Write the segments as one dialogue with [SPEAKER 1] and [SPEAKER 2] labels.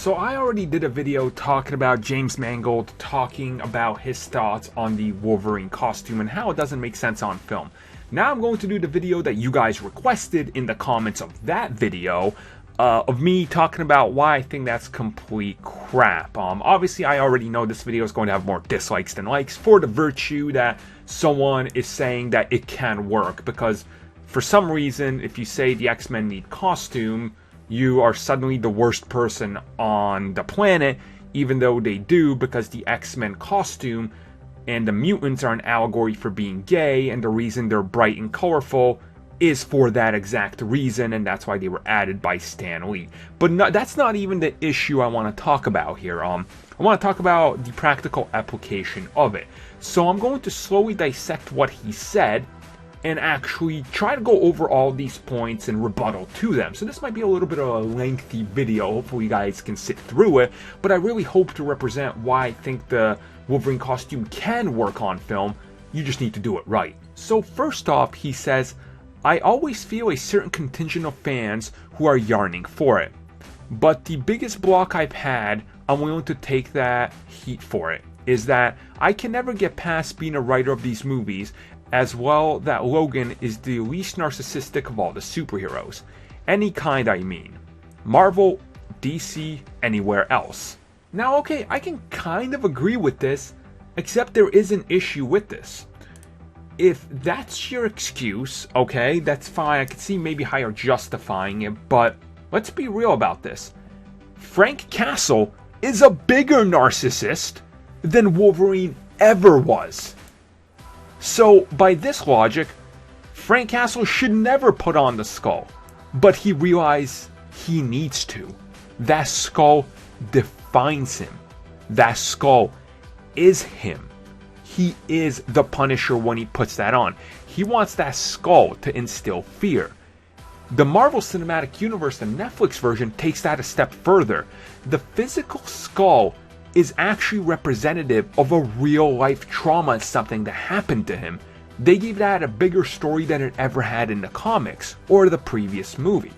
[SPEAKER 1] So I already did a video talking about James Mangold talking about his thoughts on the Wolverine costume and how it doesn't make sense on film. Now I'm going to do the video that you guys requested in the comments of that video of me talking about why I think that's complete crap. Obviously I already know this video is going to have more dislikes than likes for the virtue that someone is saying that it can work, because for some reason if you say the X-Men need costume, you are suddenly the worst person on the planet, even though they do, because the X-Men costume and the mutants are an allegory for being gay, and the reason they're bright and colorful is for that exact reason, and that's why they were added by Stan Lee. But that's not even the issue I want to talk about here. I want to talk about the practical application of it. So I'm going to slowly dissect what he said and actually try to go over all these points and rebuttal to them. So this might be a little bit of a lengthy video. Hopefully you guys can sit through it, but I really hope to represent why I think the Wolverine costume can work on film. You just need to do it right. So first off, he says, I always feel a certain contingent of fans who are yearning for it. But the biggest block I've had, I'm willing to take that heat for it, is that I can never get past being a writer of these movies, as well that Logan is the least narcissistic of all the superheroes. Any kind, I mean. Marvel, DC, anywhere else. Now okay, I can kind of agree with this, except there is an issue with this. If that's your excuse, okay, that's fine. I can see maybe how you're justifying it, but let's be real about this. Frank Castle is a bigger narcissist than Wolverine ever was. So, by this logic, Frank Castle should never put on the skull. But he realized he needs to. That skull defines him. That skull is him. He is the Punisher when he puts that on. He wants that skull to instill fear. The Marvel Cinematic Universe, the Netflix version, takes that a step further. The physical skull is actually representative of a real life trauma and something that happened to him. They gave that a bigger story than it ever had in the comics or the previous movie.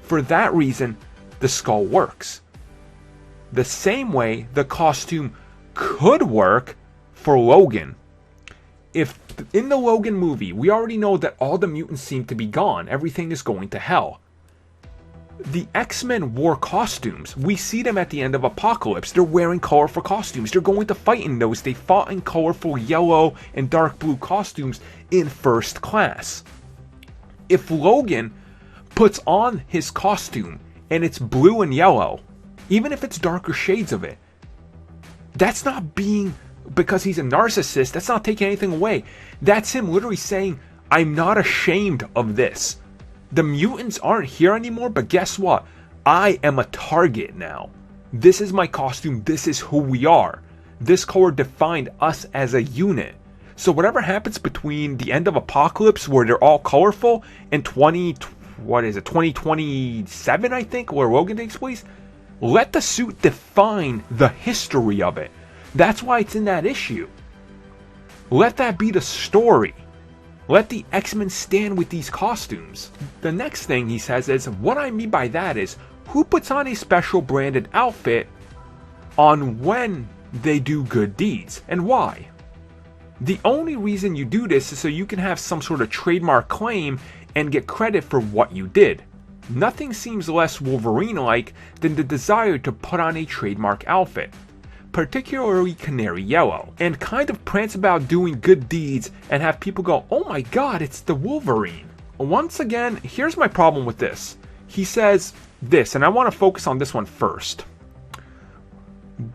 [SPEAKER 1] For that reason, the skull works. The same way the costume could work for Logan. If in the Logan movie, we already know that all the mutants seem to be gone, everything is going to hell. The X-Men wore costumes. We see them at the end of Apocalypse. They're wearing colorful costumes. They're going to fight in those. They fought in colorful yellow and dark blue costumes in First Class. If Logan puts on his costume and it's blue and yellow, even if it's darker shades of it, that's not being because he's a narcissist. That's not taking anything away. That's him literally saying, I'm not ashamed of this. The mutants aren't here anymore, but guess what? I am a target now. This is my costume. This is who we are. This color defined us as a unit. So whatever happens between the end of Apocalypse, where they're all colorful, and 2027, I think, where Logan takes place, let the suit define the history of it. That's why it's in that issue. Let that be the story. Let the X-Men stand with these costumes. The next thing he says is, what I mean by that is, who puts on a special branded outfit on when they do good deeds, and why? The only reason you do this is so you can have some sort of trademark claim and get credit for what you did. Nothing seems less Wolverine-like than the desire to put on a trademark outfit, particularly canary yellow, and kind of prance about doing good deeds and have people go, oh my god, it's the Wolverine. Once again, here's my problem with this. He says this, and I want to focus on this one first.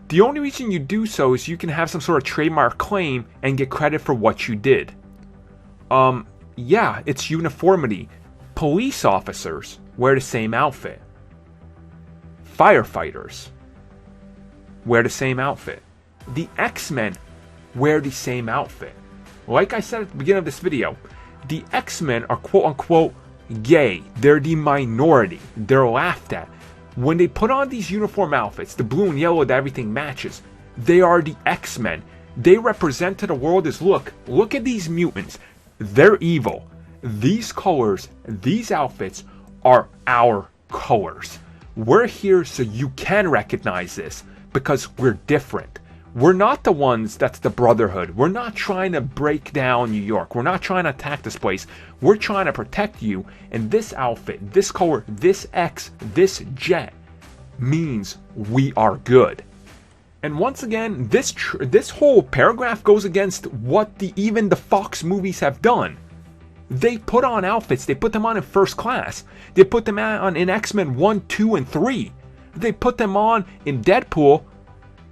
[SPEAKER 1] The only reason you do so is you can have some sort of trademark claim and get credit for what you did. Yeah, it's uniformity. Police officers wear the same outfit. Firefighters wear the same outfit. The X-Men wear the same outfit. Like I said at the beginning of this video, the X-Men are quote-unquote gay. They're the minority. They're laughed at. When they put on these uniform outfits, the blue and yellow that everything matches, they are the X-Men. They represent to the world as, look at these mutants. They're evil. These colors, these outfits are our colors. We're here so you can recognize this, because we're different. We're not the ones that's the Brotherhood. We're not trying to break down New York. We're not trying to attack this place. We're trying to protect you. And this outfit, this color, this X, this jet means we are good. And once again, this whole paragraph goes against what even the Fox movies have done. They put on outfits. They put them on in First Class. They put them on in X-Men 1, 2, and 3. They put them on in Deadpool.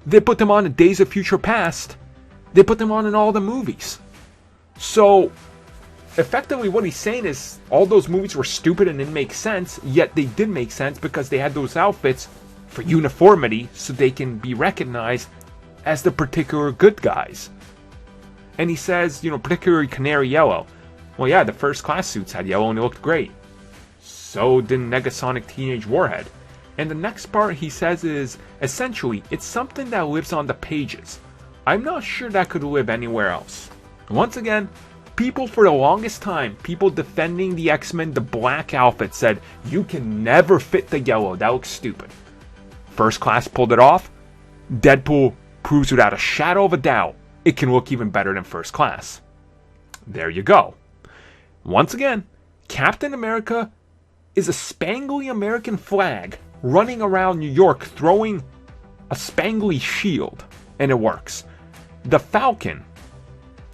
[SPEAKER 1] They put them on in Days of Future Past. They put them on in all the movies. So, effectively what he's saying is all those movies were stupid and didn't make sense, yet they did make sense because they had those outfits for uniformity so they can be recognized as the particular good guys. And he says, particularly Canary Yellow. Well, yeah, the First Class suits had yellow and it looked great. So did Negasonic Teenage Warhead. And the next part he says is, essentially, it's something that lives on the pages. I'm not sure that could live anywhere else. Once again, people for the longest time, people defending the X-Men, the black outfit, said, you can never fit the yellow, that looks stupid. First Class pulled it off. Deadpool proves without a shadow of a doubt it can look even better than First Class. There you go. Once again, Captain America is a spangly American flag running around New York throwing a spangly shield, and it works. The Falcon,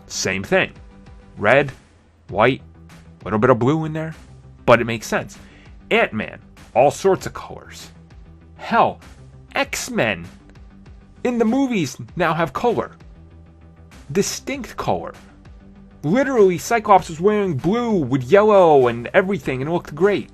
[SPEAKER 1] same thing. Red, white, a little bit of blue in there, but it makes sense. Ant-Man, all sorts of colors. Hell, X-Men in the movies now have color. Distinct color. Literally, Cyclops was wearing blue with yellow and everything, and it looked great.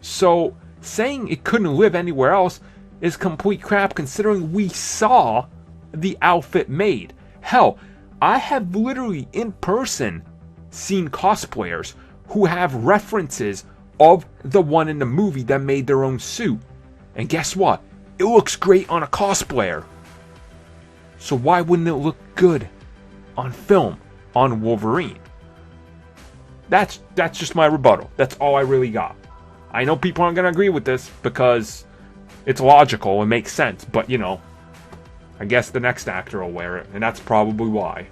[SPEAKER 1] So, saying it couldn't live anywhere else is complete crap considering we saw the outfit made. Hell, I have literally in person seen cosplayers who have references of the one in the movie that made their own suit. And guess what? It looks great on a cosplayer. So why wouldn't it look good on film on Wolverine? That's just my rebuttal. That's all I really got. I know people aren't going to agree with this because it's logical and makes sense, but I guess the next actor will wear it, and that's probably why.